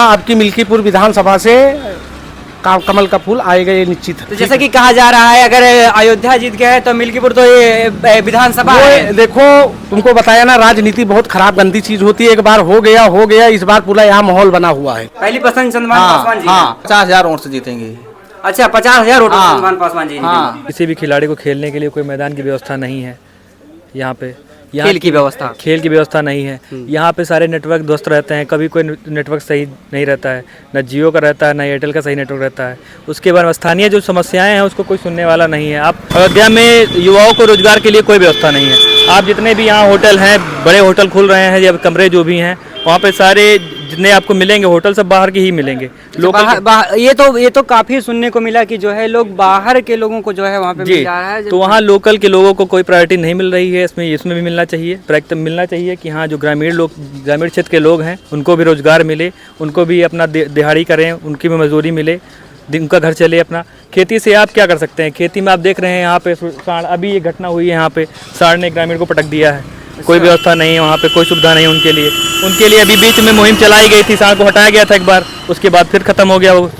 आपकी मिल्कीपुर विधानसभा से कमल का फूल आएगा, ये निश्चित है। तो जैसा कि कहा जा रहा है अगर अयोध्या जीत गया है तो मिल्कीपुर तो ये विधानसभा है। देखो तुमको बताया ना, राजनीति बहुत खराब गंदी चीज होती है। एक बार हो गया, इस बार पूरा यहाँ माहौल बना हुआ है। पहली पसंद चंद्रभान पासवान जी। 50,000 वोट से जीतेंगे। अच्छा 50,000 वोट चंद्रभान पासवान जी। किसी भी खिलाड़ी को खेलने के लिए कोई मैदान की व्यवस्था नहीं है यहाँ पे। खेल की व्यवस्था नहीं है यहाँ पे। सारे नेटवर्क ध्वस्त रहते हैं, कभी कोई नेटवर्क सही नहीं रहता है, न जियो का रहता है न एयरटेल का सही नेटवर्क रहता है। उसके बाद स्थानीय जो समस्याएं हैं उसको कोई सुनने वाला नहीं है। आप अयोध्या में युवाओं को रोजगार के लिए कोई व्यवस्था नहीं है। आप जितने भी यहाँ होटल हैं, बड़े होटल खुल रहे हैं या कमरे जो भी हैं, वहाँ पे सारे जितने आपको मिलेंगे होटल सब बाहर के ही मिलेंगे। ये तो काफी सुनने को मिला कि जो है लोग बाहर के लोगों को जो है वहाँ पे मिल जा रहा है। तो वहाँ लोकल के लोगों को कोई प्रायोरिटी नहीं मिल रही है। इसमें भी मिलना चाहिए, मिलना चाहिए कि हाँ जो ग्रामीण क्षेत्र के लोग हैं उनको भी रोजगार मिले, उनको भी अपना दिहाड़ी करें, उनकी भी मजदूरी मिले, उनका घर चले अपना। खेती से आप क्या कर सकते हैं? खेती में आप देख रहे हैं यहाँ पे सांड, अभी ये घटना हुई है यहाँ पे, सांड ने ग्रामीण को पटक दिया है। कोई व्यवस्था नहीं है वहाँ पे, कोई सुविधा नहीं उनके लिए। अभी बीच में मुहिम चलाई गई थी, सांड को हटाया गया था एक बार, उसके बाद फिर खत्म हो गया वो,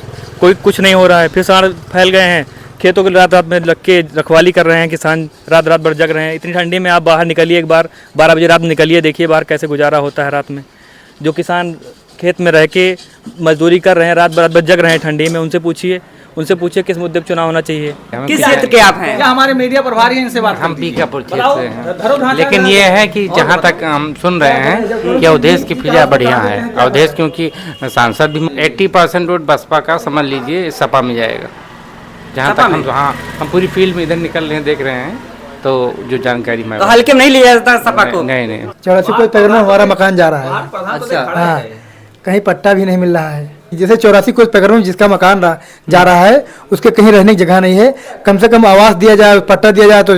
कोई कुछ नहीं हो रहा है। फिर सांड फैल गए हैं, खेतों को रात में लग के रखवाली कर रहे हैं किसान, रात भर जग रहे हैं। इतनी ठंडी में आप बाहर निकलिए, एक बार 12 बजे रात में निकलिए, देखिए बाहर कैसे गुजारा होता है रात में। जो किसान खेत में रह के मजदूरी कर रहे हैं, रात भर जग रहे हैं ठंडी में, उनसे पूछिए किस मुद्दे पर चुनाव होना चाहिए। किस क्षेत्र के आप हैं? हमारे मीडिया प्रभारी हैं, इनसे बात। हम बीकापुर क्षेत्र से हैं, लेकिन ये है कि जहाँ तक हम सुन रहे हैं कि अवधेश की फिजा बढ़िया है। अवधेश क्योंकि सांसद भी 80% वोट बसपा का समझ लीजिए सपा में जाएगा। जहाँ तक हम पूरी फील्ड में इधर निकल रहे हैं, देख रहे हैं, तो जो जानकारी मैं हल्के में नहीं लिया जाता सपा को। नहीं 84 कोई पैगरम हमारा मकान जा रहा है। अच्छा हाँ, कहीं पट्टा भी नहीं मिल रहा है। जैसे 84 कोई पैगरम जिसका मकान जा रहा है, उसके कहीं रहने की जगह नहीं है। कम से कम आवास दिया जाए, पट्टा दिया जाए तो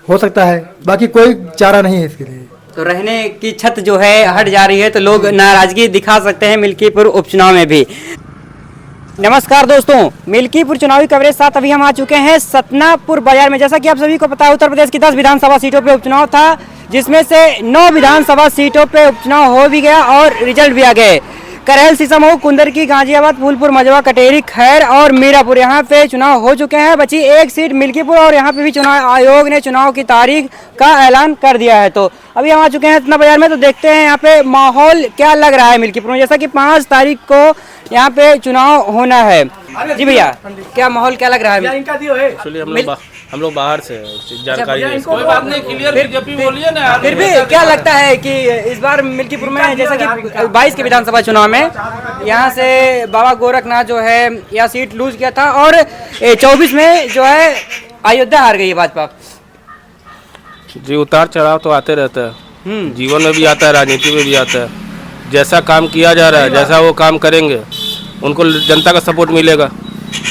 हो सकता है, बाकी कोई चारा नहीं है इसके लिए। तो रहने की छत जो है हट जा रही है तो लोग नाराजगी दिखा सकते हैं मिल्कीपुर उपचुनाव में भी। नमस्कार दोस्तों, मिल्कीपुर चुनावी कवरेज साथ अभी हम आ चुके हैं सतनापुर बाजार में। जैसा कि आप सभी को पता है, उत्तर प्रदेश की 10 विधानसभा सीटों पे उपचुनाव था, जिसमें से 9 विधानसभा सीटों पे उपचुनाव हो भी गया और रिजल्ट भी आ गए। करहल, सीसामऊ, कुंदरकी, गाजियाबाद, फूलपुर, मजवा, कटेरी, खैर और मीरापुर यहाँ पे चुनाव हो चुके हैं। बची एक सीट मिल्कीपुर और यहाँ पे भी चुनाव आयोग ने चुनाव की तारीख का ऐलान कर दिया है। तो अभी हम आ चुके हैं सतना बाजार में, तो देखते हैं यहाँ पे माहौल क्या लग रहा है मिल्कीपुर में। जैसा कि 5 तारीख को यहाँ पे चुनाव होना है। जी भैया, क्या माहौल क्या लग रहा है? हम लोग बाहर से जानकारी फिर भी क्या लगता है कि इस बार मिल्कीपुर में जैसा कि 22 के विधानसभा चुनाव में यहाँ से बाबा गोरखनाथ जो है यह सीट लूज किया था और 24 में जो है अयोध्या हार गई है भाजपा। जी, उतार चढ़ाव तो आते रहता है, जीवन में भी आता है, राजनीति में भी आता है। जैसा काम किया जा रहा है, जैसा वो काम करेंगे, उनको जनता का सपोर्ट मिलेगा।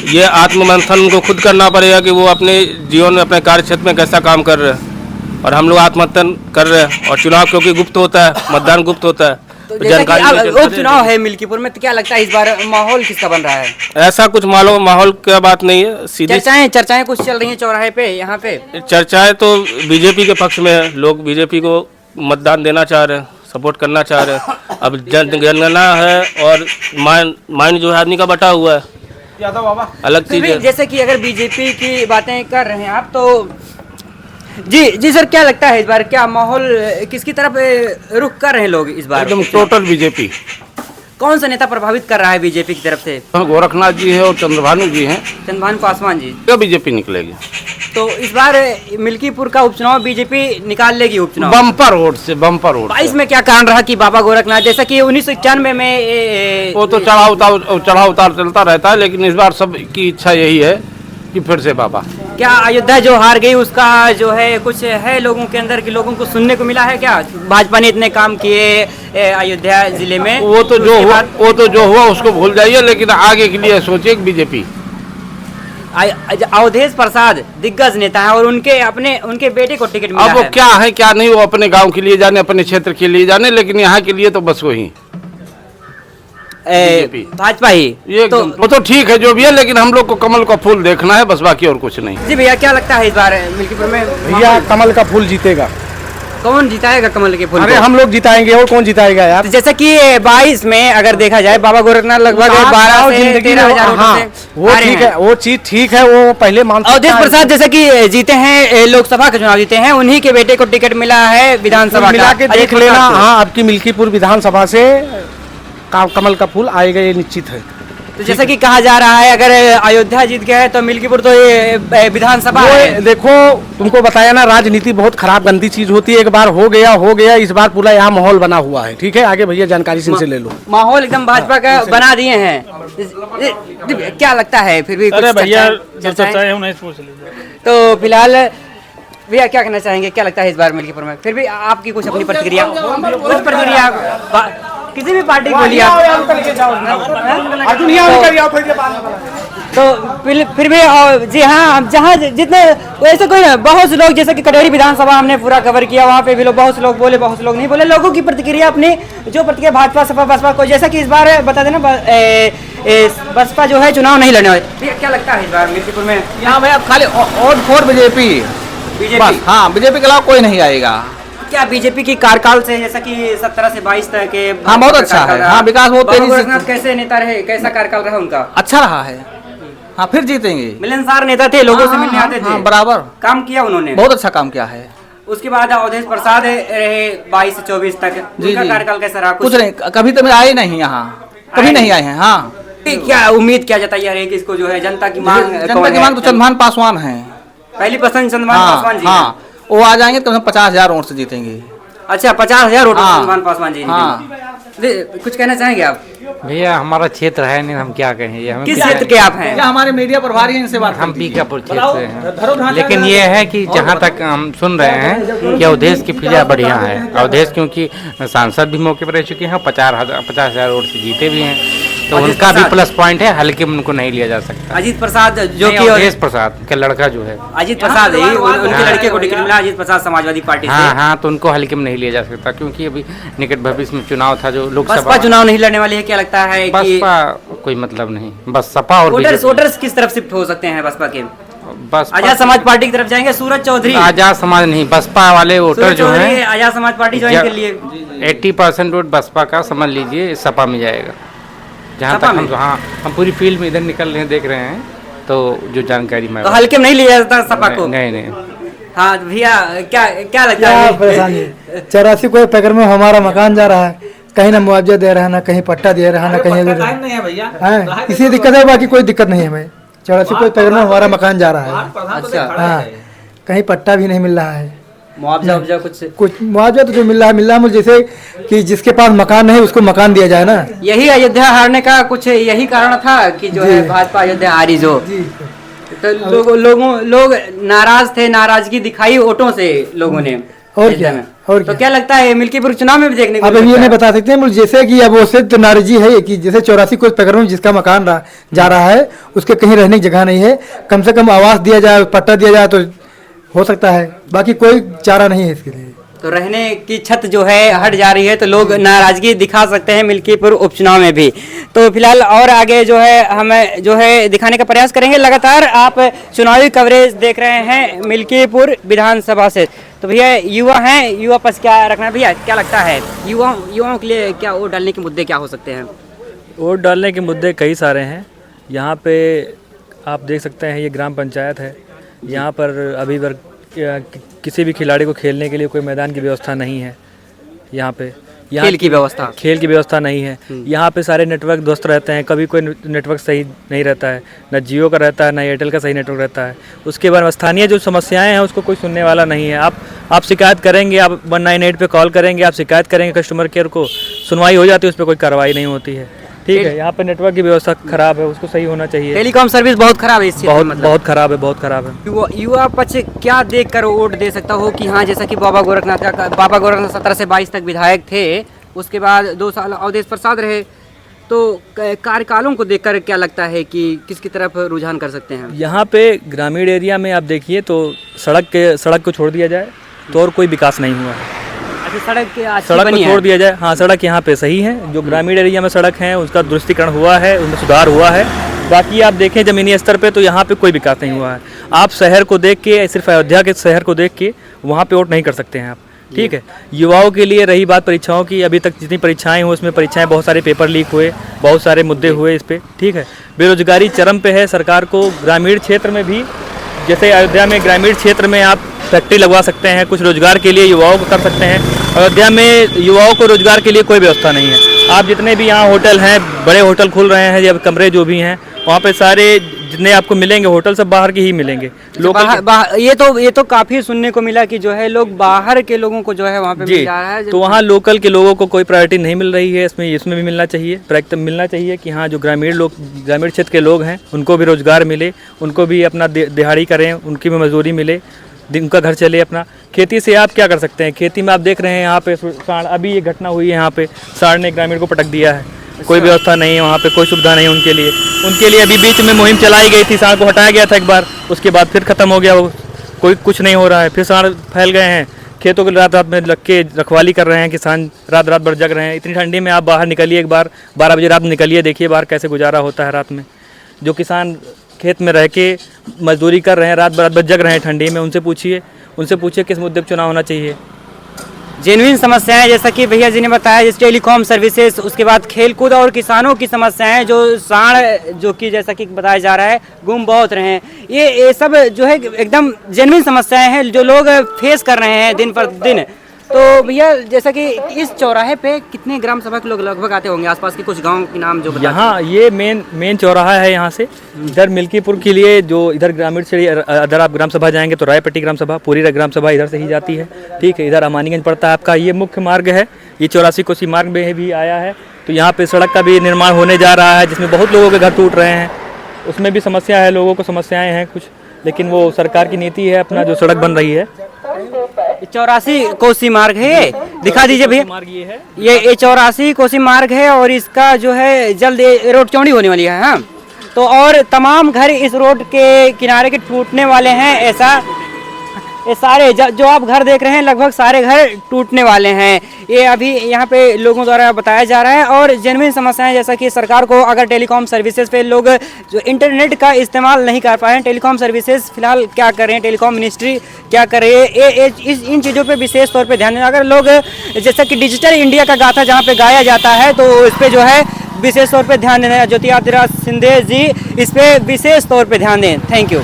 ये आत्ममंथन उनको खुद करना पड़ेगा कि वो अपने जीवन में, अपने कार्य क्षेत्र में कैसा काम कर रहे हैं। और हम लोग आत्ममंथन कर रहे हैं। और चुनाव क्योंकि गुप्त होता है, मतदान गुप्त होता है, तो जानकारी उपचुनाव है मिल्कीपुर में, तो क्या लगता है इस बार माहौल किसका बन रहा है? ऐसा कुछ माहौल क्या बात नहीं है, सीधी चर्चाएं कुछ चल रही हैं चौराहे पे। यहाँ पे चर्चाएं तो बीजेपी के पक्ष में है, लोग बीजेपी को मतदान देना चाह रहे हैं, सपोर्ट करना चाह रहे हैं। अब जनगणना है और माइंड जो है आदमी का बटा हुआ है, अलग चीज है। जैसे कि अगर बीजेपी की बातें कर रहे हैं आप, तो जी सर, क्या लगता है इस बार क्या माहौल किसकी तरफ रुख कर रहे हैं लोग इस बार? एकदम टोटल बीजेपी। कौन सा नेता प्रभावित कर रहा है बीजेपी की तरफ से? गोरखनाथ जी है और चंद्रभानु जी हैं। चंद्रभानु पासवान जी, क्या बीजेपी निकलेगी? तो इस बार मिल्कीपुर का उपचुनाव बीजेपी निकाल लेगी उपचुनाव बम्पर वोट से। 22 में क्या कारण रहा कि बाबा गोरखनाथ, जैसा कि 1991 में वो तो चढ़ाव उतार चलता रहता है, लेकिन इस बार सब की इच्छा यही है कि फिर से बाबा। क्या अयोध्या जो हार गई उसका जो है कुछ है लोगों के अंदर, कि लोगों को सुनने को मिला है क्या? भाजपा ने इतने काम किए अयोध्या जिले में, वो तो जो हुआ उसको भूल जाइए, लेकिन आगे के लिए सोचिए बीजेपी। अवधेश प्रसाद दिग्गज नेता है और उनके बेटे को टिकट मिला अब वो है। क्या है क्या नहीं, वो अपने गांव के लिए जाने, अपने क्षेत्र के लिए जाने, लेकिन यहाँ के लिए तो बस वही भाजपा ही। ये तो वो तो ठीक है जो भी है, लेकिन हम लोग को कमल का फूल देखना है, बस बाकी और कुछ नहीं। जी भैया, क्या लगता है इस बार मिल्कीपुर में? भैया कमल का फूल जीतेगा। कौन जिताएगा कमल के फूल अरे को? हम लोग जिताएंगे, और कौन जिताएगा यार। तो जैसे कि 22 में अगर देखा जाए बाबा गोरखनाथ लगभग 12 से 13,000 वोटों हाँ, से वो हारे ठीक हैं। है, वो चीज ठीक है, वो पहले मानते अवधेश प्रसाद जैसे कि जीते हैं, लोकसभा के चुनाव जीते हैं, उन्हीं के बेटे को टिकट मिला है विधानसभा मिला के का। देख अजय लेना। प्रसाद को। हाँ, अब की मिल्कीपुर विधानसभा से कमल का फूल आएगा, ये निश्चित है। तो जैसा कि कहा जा रहा है अगर अयोध्या जीत गया है तो मिल्कीपुर तो ये विधानसभा वो है। देखो, तुमको बताया ना, राजनीति बहुत खराब गंदी चीज होती है। एक बार हो गया, इस बार पूरा यहाँ माहौल बना हुआ है। ठीक है, आगे भैया जानकारी से ले लो। माहौल एकदम भाजपा का बना दिए हैं। क्या लगता है फिर भी? अरे कुछ भैया चर्चाएं? उन्हें पूछ लीजिए। तो फिलहाल भैया क्या कहना चाहेंगे, क्या लगता है इस बार मिल्कीपुर में? फिर भी आपकी कुछ अपनी प्रतिक्रिया, कुछ प्रतिक्रिया किसी भी पार्टी को लिया तो फिर भी जी हाँ, जहाँ जितने वैसे कोई बहुत से लोग, जैसे कि कटोरी विधानसभा हमने पूरा कवर किया, वहाँ पे भी लोग बहुत से लोग बोले, बहुत से लोग नहीं बोले। लोगों की प्रतिक्रिया अपनी जो प्रतिक्रिया भाजपा सपा बसपा को, जैसा कि इस बार बता देना बसपा जो है चुनाव नहीं लड़ने वाली। क्या लगता है इस बार मिल्कीपुर में? यहाँ भैया खाली और फॉर बीजेपी, बस। हाँ, बीजेपी के अलावा कोई नहीं आएगा। क्या बीजेपी की कार्यकाल से, जैसा कि 17 से 22 तक के हाँ, बहुत अच्छा है। हाँ, विकास बहुत तेजी से। गोरखनाथ कैसे नेता रहे, कैसा कार्यकाल रहा उनका? अच्छा रहा है। हाँ, फिर जीतेंगे। मिलनसार नेता थे, लोगों से मिलने आते थे। हाँ, बराबर काम किया उन्होंने, बहुत अच्छा काम किया है। उसके बाद अवधेश प्रसाद रहे 22 से 24 तक। उनका कार्यकाल कैसा रहा? कुछ नहीं, कभी तो आए नहीं यहाँ, कभी नहीं आए हैं। हाँ, क्या उम्मीद क्या जताई रही कि इसको जो है जनता की मांग, जनता की मांग तो चंद्रभान पासवान है। पहली पसंद चंद्रभान पासवान जी। हाँ, वो आ जाएंगे तो 50,000 वोट से जीतेंगे। अच्छा, 50,000 वोट हाँ। चंद्रभान पासवान जी। हाँ। कुछ कहना चाहेंगे आप? भैया हमारा क्षेत्र है नहीं, हम क्या कहें। ये हमें किस क्षेत्र के आप हैं? या हमारे मीडिया प्रभारी हैं, इनसे बात हम बीकापुर क्षेत्र से हैं। लेकिन ये है कि जहाँ तक हम सुन रहे हैं कि अवधेश की फिजा बढ़िया है। अवधेश क्योंकि सांसद भी मौके पर रह चुके हैं, 50,000 वोट से जीते भी हैं, तो उनका भी प्लस पॉइंट है। हल्के में उनको नहीं लिया जा सकता। अजीत प्रसाद जो कि अवधेश प्रसाद का लड़का जो है, अजीत प्रसाद है, उनके लड़के को टिकट मिला, अजीत प्रसाद समाजवादी पार्टी से। हाँ, तो उनको हल्के में नहीं लिया जा सकता, क्योंकि अभी निकट भविष्य में चुनाव था जो बसपा लोकसभा। चुनाव नहीं लड़ने वाली है, क्या लगता है कि बसपा कोई मतलब नहीं, बस सपा और वोटर्स किस तरफ शिफ्ट हो सकते हैं बसपा के? बस आजाद समाज पार्टी की तरफ जाएंगे? सूरज चौधरी, आजाद समाज नहीं, बसपा वाले वोटर सूरज जो चौधरी हैं, आजाद समाज पार्टी ज्वाइन के लिए 80% वोट बसपा का समझ लीजिए सपा में जाएगा। जहाँ सपा तक हम में? हाँ, हम पूरी फील्ड में इधर निकल रहे हैं, देख रहे हैं, तो जो जानकारी मैं तो हल्के में नहीं लिया जाता सपा को? नहीं। हाँ भैया, क्या लगता क्या है? परेशानी है? 84 कोई पैकर में हमारा मकान जा रहा है, कहीं ना मुआवजा दे रहा है, ना कहीं पट्टा दे रहा है, ना कहीं नहीं है भैया। है। इसी दिक्कत है, बाकी कोई दिक्कत नहीं है हमें। 84 कोई पैकर में हमारा मकान जा रहा है। अच्छा, हाँ, कहीं पट्टा भी नहीं मिल रहा है। मुआवजा कुछ मुआवजा तो जो मिल रहा है मुझे, जैसे कि जिसके पास मकान नहीं उसको मकान दिया जाए ना। यही अयोध्या हारने का कुछ यही कारण था कि जो है भाजपा अयोध्या हारी जो। तो लोग नाराज थे, नाराजगी दिखाई वोटों से लोगों ने। और क्या, और तो क्या लगता है मिल्कीपुर चुनाव में भी देखने को अब ये नहीं बता सकते हैं, जैसे कि अब वो से तो नाराजगी है कि जैसे 84 कोस पैकर में जिसका मकान जा रहा है, उसके कहीं रहने की जगह नहीं है। कम से कम आवास दिया जाए, पट्टा दिया जाए तो हो सकता है, बाकी कोई चारा नहीं है इसके लिए। तो रहने की छत जो है हट जा रही है तो लोग नाराजगी दिखा सकते हैं मिल्कीपुर उपचुनाव में भी। तो फिलहाल और आगे जो है हमें जो है दिखाने का प्रयास करेंगे। लगातार आप चुनावी कवरेज देख रहे हैं मिल्कीपुर विधानसभा से। तो भैया युवा हैं, युवा पर क्या रखना है भैया, क्या लगता है युवाओं के लिए क्या वोट डालने के मुद्दे क्या हो सकते हैं? वोट डालने के मुद्दे कई सारे हैं। यहाँ पे आप देख सकते हैं, ये ग्राम पंचायत है। यहाँ पर अभी किसी भी खिलाड़ी को खेलने के लिए कोई मैदान की व्यवस्था नहीं है। यहाँ खेल की व्यवस्था नहीं है। यहाँ पे सारे नेटवर्क ध्वस्त रहते हैं, कभी कोई नेटवर्क सही नहीं रहता है, न जियो का रहता है, न एयरटेल का सही नेटवर्क रहता है। उसके बाद स्थानीय जो समस्याएं हैं उसको कोई सुनने वाला नहीं है। आप शिकायत करेंगे, आप 198 पे कॉल करेंगे, आप शिकायत करेंगे कस्टमर केयर को, सुनवाई हो जाती है, उस पर कोई कार्रवाई नहीं होती है। ठीक है, यहाँ पे नेटवर्क की व्यवस्था खराब है, उसको सही होना चाहिए। टेलीकॉम सर्विस बहुत खराब है इस क्षेत्र में, बहुत खराब है, बहुत खराब है। युवा पक्ष क्या देखकर वोट दे सकता हो कि हाँ, जैसा कि बाबा गोरखनाथ 17 से 22 तक विधायक थे, उसके बाद 2 साल अवधेश प्रसाद रहे, तो कार्यकालों को देखकर क्या लगता है कि किसकी तरफ रुझान कर सकते हैं? यहाँ पे ग्रामीण एरिया में आप देखिए तो सड़क को छोड़ दिया जाए तो और कोई विकास नहीं हुआ है। सड़क को छोड़ दिया जाए, हाँ सड़क यहाँ पे सही है। जो ग्रामीण एरिया में सड़क है उसका दुरुस्तीकरण हुआ है, उनमें सुधार हुआ है। बाकी आप देखें जमीनी स्तर पे तो यहाँ पे कोई विकास नहीं हुआ है। आप शहर को देख के, सिर्फ अयोध्या के शहर को देख के वहाँ पे वोट नहीं कर सकते हैं आप, ठीक है। युवाओं के लिए रही बात परीक्षाओं की, अभी तक जितनी परीक्षाएं हुई उसमें परीक्षाएं बहुत सारे पेपर लीक हुए, बहुत सारे मुद्दे हुए इस पे, ठीक है। बेरोजगारी चरम पे है। सरकार को ग्रामीण क्षेत्र में भी, जैसे अयोध्या में ग्रामीण क्षेत्र में आप फैक्ट्री लगवा सकते हैं, कुछ रोजगार के लिए युवाओं को कर सकते हैं। अयोध्या में युवाओं को रोजगार के लिए कोई व्यवस्था नहीं है। आप जितने भी यहाँ होटल हैं, बड़े होटल खुल रहे हैं या कमरे जो भी हैं, वहाँ पे सारे जितने आपको मिलेंगे होटल सब बाहर के ही मिलेंगे। ये तो काफी सुनने को मिला कि जो है लोग बाहर के लोगों को जो है वहाँ पे मिल जा रहा है। तो वहाँ लोकल के लोगों को कोई प्रायोरिटी नहीं मिल रही है। इसमें भी मिलना चाहिए, प्रायोरिटी मिलना चाहिए कि हाँ जो ग्रामीण क्षेत्र के लोग हैं उनको भी रोजगार मिले, उनको भी अपना दिहाड़ी करें, उनकी भी मजदूरी मिले, उनका घर चले अपना। खेती से आप क्या कर सकते हैं? खेती में आप देख रहे हैं यहाँ पे सांड, अभी ये घटना हुई है यहाँ पे, सांड ने ग्रामीण को पटक दिया है। कोई व्यवस्था नहीं है वहाँ पे, कोई सुविधा नहीं है उनके लिए। अभी बीच में मुहिम चलाई गई थी, सांड को हटाया गया था एक बार, उसके बाद फिर ख़त्म हो गया वो, कोई कुछ नहीं हो रहा है। फिर सांड फैल गए हैं खेतों के, रात रात में लग के रखवाली कर रहे हैं किसान, रात रात भर जग रहे हैं। इतनी ठंडी में आप बाहर निकलिए, एक बार 12 बजे रात में निकलिए, देखिए बाहर कैसे गुजारा होता है रात में। जो किसान खेत में रह के मजदूरी कर रहे हैं, रात भर जग रहे हैं ठंडी में, उनसे पूछिए किस मुद्दे पर चुनाव होना चाहिए। जेन्युइन समस्याएं जैसा कि भैया जी ने बताया, जैसे टेलीकॉम सर्विसेज, उसके बाद खेलकूद और किसानों की समस्याएं, जो सांड जो कि जैसा कि बताया जा रहा है गुम बहुत रहे हैं, ये सब जो है एकदम जेन्युइन समस्याएं हैं जो लोग फेस कर रहे हैं दिन पर दिन। तो भैया जैसा कि इस चौराहे पे कितने ग्राम सभा के लोग लगभग आते होंगे? आसपास के कुछ गांव के नाम जो यहाँ ये मेन चौराहा है। यहाँ से इधर मिल्कीपुर के लिए जो इधर ग्रामीण से अगर आप ग्राम सभा जाएंगे तो रायपट्टी ग्राम सभा, पूरी ग्राम सभा इधर से ही जाती है, ठीक है। इधर अमानीगंज पड़ता है आपका, ये मुख्य मार्ग है। ये 84 कोसी मार्ग में भी आया है। तो यहाँ पे सड़क का भी निर्माण होने जा रहा है, जिसमें बहुत लोगों के घर टूट रहे हैं। उसमें भी समस्या है, लोगों को समस्याएं हैं कुछ, लेकिन वो सरकार की नीति है अपना जो सड़क बन रही है। 84 कोसी मार्ग है, ये दिखा दीजिए भैया। मार्ग ये है, ये 84 कोसी मार्ग है और इसका जो है जल्द रोड चौड़ी होने वाली है। हाँ, तो और तमाम घर इस रोड के किनारे के टूटने वाले हैं। ऐसा ये सारे जो आप घर देख रहे हैं लगभग सारे घर टूटने वाले हैं। ये अभी यहाँ पे लोगों द्वारा बताया जा रहा है। और जेन्युइन समस्याएं जैसा कि सरकार को अगर टेलीकॉम सर्विसेज पे लोग जो इंटरनेट का इस्तेमाल नहीं कर पाए हैं, टेलीकॉम सर्विसेज फिलहाल क्या कर रहे हैं, टेलीकॉम मिनिस्ट्री क्या कर रही है, इन चीज़ों पे विशेष तौर पे ध्यान दें। अगर लोग जैसा कि डिजिटल इंडिया का गाथा जहाँ पे गाया जाता है तो इस पर जो है विशेष तौर पर ध्यान देना। ज्योति आदित्य सिंधिया जी इस पर विशेष तौर पर ध्यान दें। Thank you.